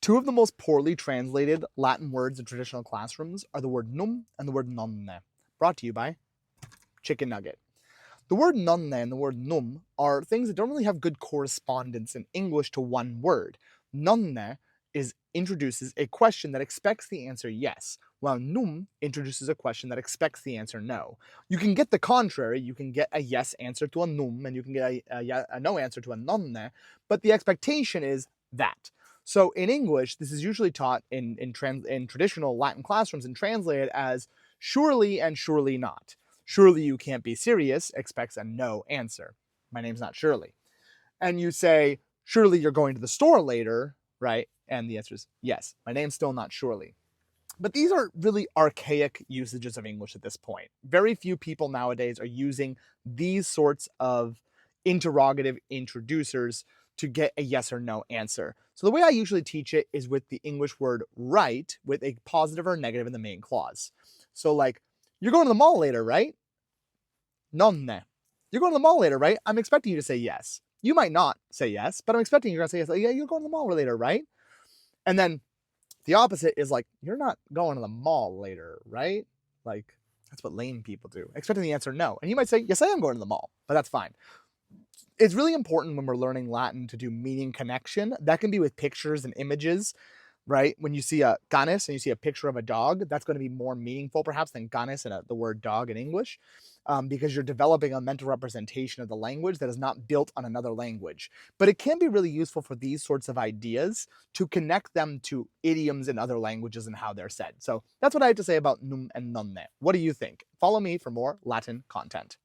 Two of the most poorly translated Latin words in traditional classrooms are the word num and the word nonne, brought to you by Chicken Nugget. The word nonne and the word num are things that don't really have good correspondence in English to one word. Nonne introduces a question that expects the answer yes, while num introduces a question that expects the answer no. You can get the contrary. You can get a yes answer to a num, and you can get a no answer to a nonne, but the expectation is that. So in English, this is usually taught in traditional Latin classrooms and translated as surely and surely not. Surely you can't be serious expects a no answer. My name's not Shirley. And you say, surely you're going to the store later, right? And the answer is yes. My name's still not Shirley. But these are really archaic usages of English at this point. Very few people nowadays are using these sorts of interrogative introducers to get a yes or no answer. So the way I usually teach it is with the English word right with a positive or negative in the main clause. So like, you're going to the mall later, right? Nonne. You're going to the mall later, right? I'm expecting you to say yes. You might not say yes, but I'm expecting you're going to say yes. Like, yeah, you're going to the mall later, right? And then the opposite is like, you're not going to the mall later, right? Like, that's what lame people do, expecting the answer no. And you might say, yes, I am going to the mall, but that's fine. It's really important when we're learning Latin to do meaning connection. That can be with pictures and images, right? When you see a canis and you see a picture of a dog, that's going to be more meaningful perhaps than canis and the word dog in English, because you're developing a mental representation of the language that is not built on another language. But it can be really useful for these sorts of ideas to connect them to idioms in other languages and how they're said. So that's what I have to say about num and nonne. What do you think? Follow me for more Latin content.